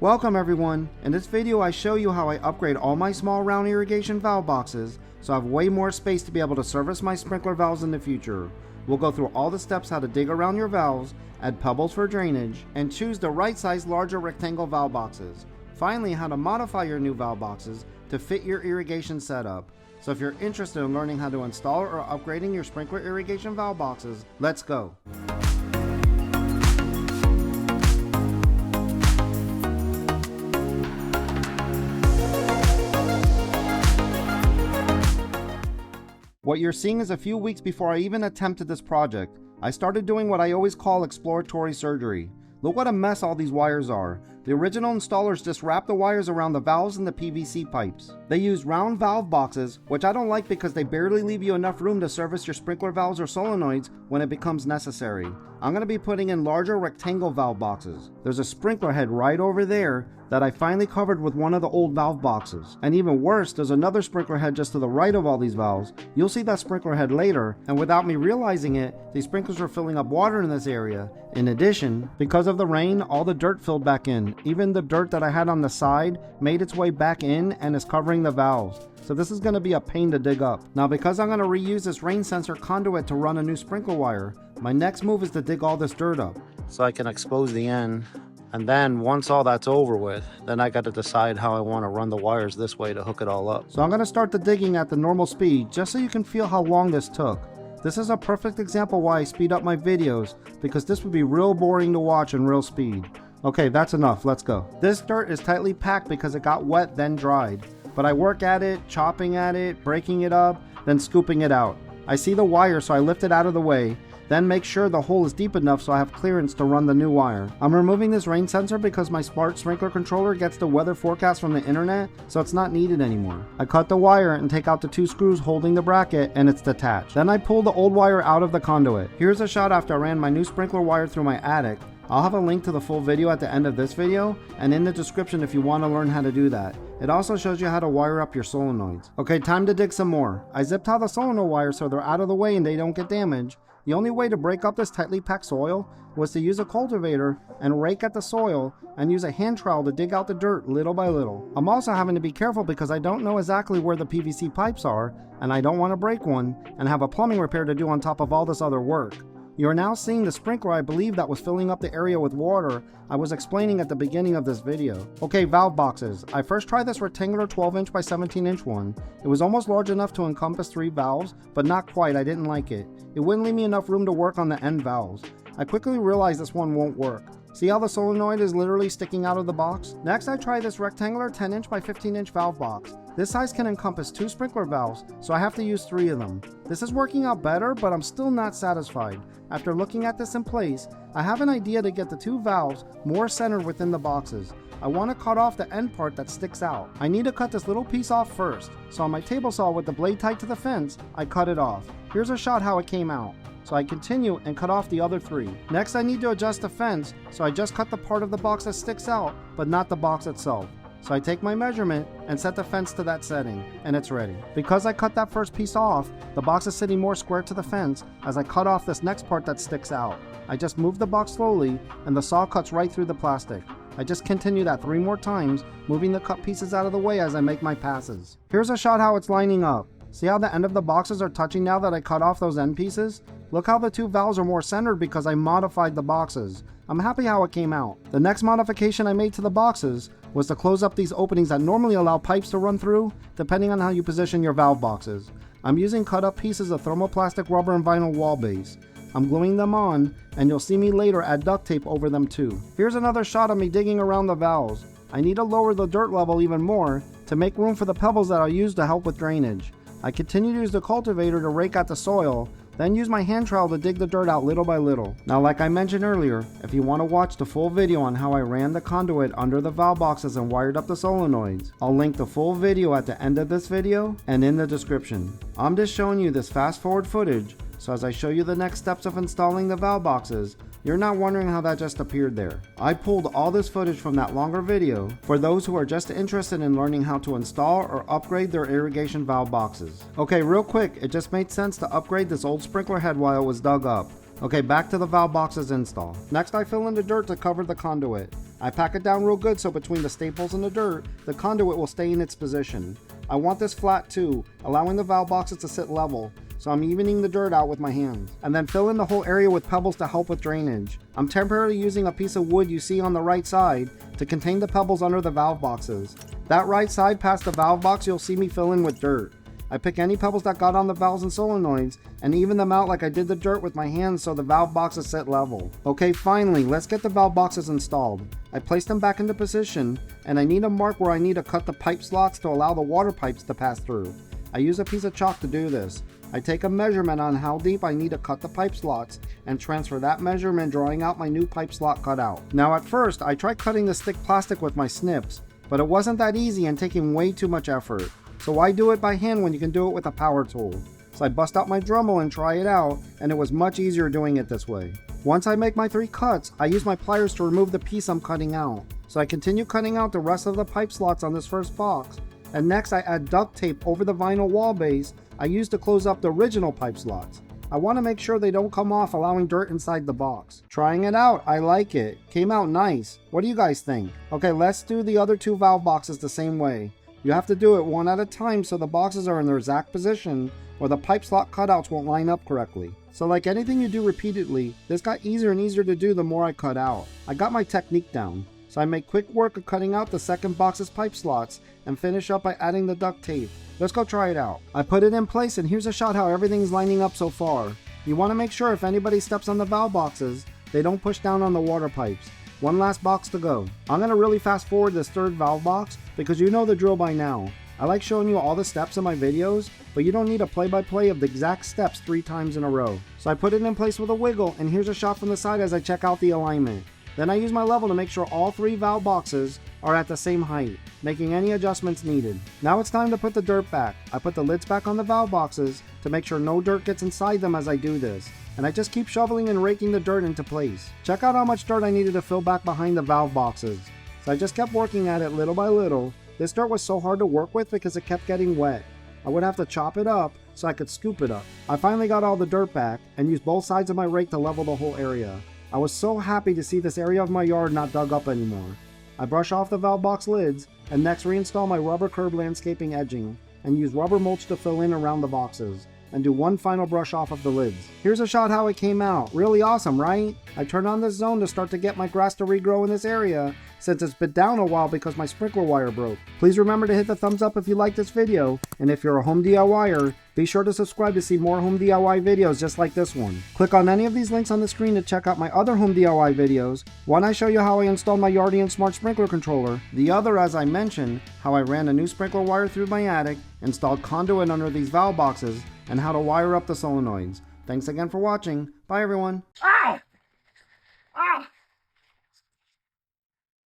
Welcome everyone. In this video I show you how I upgrade all my small round irrigation valve boxes so I have way more space to be able to service my sprinkler valves in the future. We'll go through all the steps how to dig around your valves, add pebbles for drainage, and choose the right size larger rectangle valve boxes. Finally, how to modify your new valve boxes to fit your irrigation setup. So if you're interested in learning how to install or upgrading your sprinkler irrigation valve boxes, let's go. What you're seeing is a few weeks before I even attempted this project. I started doing what I always call exploratory surgery. Look what a mess all these wires are. The original installers just wrapped the wires around the valves and the PVC pipes. They used round valve boxes, which I don't like because they barely leave you enough room to service your sprinkler valves or solenoids when it becomes necessary. I'm going to be putting in larger rectangle valve boxes. There's a sprinkler head right over there that I finally covered with one of the old valve boxes. And even worse, there's another sprinkler head just to the right of all these valves. You'll see that sprinkler head later, and without me realizing it, these sprinklers were filling up water in this area. In addition, because of the rain, all the dirt filled back in. Even the dirt that I had on the side made its way back in and is covering the valves. So this is going to be a pain to dig up. Now because I'm going to reuse this rain sensor conduit to run a new sprinkler wire, my next move is to dig all this dirt up so I can expose the end. And then once all that's over with, then I got to decide how I want to run the wires this way to hook it all up. So I'm going to start the digging at the normal speed just so you can feel how long this took. This is a perfect example why I speed up my videos, because this would be real boring to watch in real speed. Okay, that's enough, let's go. This dirt is tightly packed because it got wet then dried. But I work at it, chopping at it, breaking it up, then scooping it out. I see the wire so I lift it out of the way, then make sure the hole is deep enough so I have clearance to run the new wire. I'm removing this rain sensor because my smart sprinkler controller gets the weather forecast from the internet, so it's not needed anymore. I cut the wire and take out the two screws holding the bracket, and it's detached. Then I pull the old wire out of the conduit. Here's a shot after I ran my new sprinkler wire through my attic. I'll have a link to the full video at the end of this video and in the description if you want to learn how to do that. It also shows you how to wire up your solenoids. Okay, time to dig some more. I zipped out the solenoid wires so they're out of the way and they don't get damaged. The only way to break up this tightly packed soil was to use a cultivator and rake at the soil and use a hand trowel to dig out the dirt little by little. I'm also having to be careful because I don't know exactly where the PVC pipes are and I don't want to break one and have a plumbing repair to do on top of all this other work. You are now seeing the sprinkler I believe that was filling up the area with water I was explaining at the beginning of this video. Okay, valve boxes. I first tried this rectangular 12-inch by 17-inch one. It was almost large enough to encompass 3 valves, but not quite. I didn't like it. It wouldn't leave me enough room to work on the end valves. I quickly realized this one won't work. See how the solenoid is literally sticking out of the box? Next, I tried this rectangular 10-inch by 15-inch valve box. This size can encompass 2 sprinkler valves, so I have to use 3 of them. This is working out better, but I'm still not satisfied. After looking at this in place, I have an idea to get the 2 valves more centered within the boxes. I want to cut off the end part that sticks out. I need to cut this little piece off first, so on my table saw with the blade tight to the fence, I cut it off. Here's a shot how it came out. So I continue and cut off the other 3. Next I need to adjust the fence, so I just cut the part of the box that sticks out, but not the box itself. So I take my measurement and set the fence to that setting, and it's ready. Because I cut that first piece off, the box is sitting more square to the fence as I cut off this next part that sticks out. I just move the box slowly, and the saw cuts right through the plastic. I just continue that 3 more times, moving the cut pieces out of the way as I make my passes. Here's a shot how it's lining up. See how the end of the boxes are touching now that I cut off those end pieces? Look how the 2 valves are more centered because I modified the boxes. I'm happy how it came out. The next modification I made to the boxes was to close up these openings that normally allow pipes to run through, depending on how you position your valve boxes. I'm using cut up pieces of thermoplastic rubber and vinyl wall base. I'm gluing them on, and you'll see me later add duct tape over them too. Here's another shot of me digging around the valves. I need to lower the dirt level even more to make room for the pebbles that I'll use to help with drainage. I continue to use the cultivator to rake out the soil, then use my hand trowel to dig the dirt out little by little. Now like I mentioned earlier, if you want to watch the full video on how I ran the conduit under the valve boxes and wired up the solenoids, I'll link the full video at the end of this video and in the description. I'm just showing you this fast forward footage, so as I show you the next steps of installing the valve boxes, you're not wondering how that just appeared there. I pulled all this footage from that longer video for those who are just interested in learning how to install or upgrade their irrigation valve boxes. Okay, real quick, it just made sense to upgrade this old sprinkler head while it was dug up. Okay, back to the valve boxes install. Next I fill in the dirt to cover the conduit. I pack it down real good so between the staples and the dirt, the conduit will stay in its position. I want this flat too, allowing the valve boxes to sit level, so I'm evening the dirt out with my hands. And then fill in the whole area with pebbles to help with drainage. I'm temporarily using a piece of wood you see on the right side to contain the pebbles under the valve boxes. That right side past the valve box you'll see me fill in with dirt. I pick any pebbles that got on the valves and solenoids and even them out like I did the dirt with my hands so the valve boxes sit level. Okay, finally, let's get the valve boxes installed. I place them back into position and I need a mark where I need to cut the pipe slots to allow the water pipes to pass through. I use a piece of chalk to do this. I take a measurement on how deep I need to cut the pipe slots and transfer that measurement, drawing out my new pipe slot cutout. Now at first, I tried cutting the stick plastic with my snips, but it wasn't that easy and taking way too much effort. So why do it by hand when you can do it with a power tool? So I bust out my Dremel and try it out, and it was much easier doing it this way. Once I make my 3 cuts, I use my pliers to remove the piece I'm cutting out. So I continue cutting out the rest of the pipe slots on this first box, and next I add duct tape over the vinyl wall base I used to close up the original pipe slots. I want to make sure they don't come off, allowing dirt inside the box. Trying it out, I like it. Came out nice. What do you guys think? Okay, let's do the other 2 valve boxes the same way. You have to do it one at a time so the boxes are in their exact position or the pipe slot cutouts won't line up correctly. So like anything you do repeatedly, this got easier and easier to do the more I cut out. I got my technique down. So I make quick work of cutting out the second box's pipe slots and finish up by adding the duct tape. Let's go try it out. I put it in place and here's a shot how everything's lining up so far. You want to make sure if anybody steps on the valve boxes, they don't push down on the water pipes. One last box to go. I'm going to really fast forward this third valve box because you know the drill by now. I like showing you all the steps in my videos, but you don't need a play-by-play of the exact steps 3 times in a row. So I put it in place with a wiggle and here's a shot from the side as I check out the alignment. Then I use my level to make sure all 3 valve boxes are at the same height, making any adjustments needed. Now it's time to put the dirt back. I put the lids back on the valve boxes to make sure no dirt gets inside them as I do this. And I just keep shoveling and raking the dirt into place. Check out how much dirt I needed to fill back behind the valve boxes. So I just kept working at it little by little. This dirt was so hard to work with because it kept getting wet. I would have to chop it up so I could scoop it up. I finally got all the dirt back and used both sides of my rake to level the whole area. I was so happy to see this area of my yard not dug up anymore. I brush off the valve box lids and next reinstall my rubber curb landscaping edging and use rubber mulch to fill in around the boxes and do one final brush off of the lids. Here's a shot how it came out. Really awesome, right? I turned on this zone to start to get my grass to regrow in this area since it's been down a while because my sprinkler wire broke. Please remember to hit the thumbs up if you like this video, and if you're a home DIYer, be sure to subscribe to see more home DIY videos just like this one. Click on any of these links on the screen to check out my other home DIY videos. One I show you how I installed my Yardian Smart Sprinkler Controller. The other, as I mentioned, how I ran a new sprinkler wire through my attic, installed conduit under these valve boxes, and how to wire up the solenoids. Thanks again for watching. Bye everyone. Ow! Ow!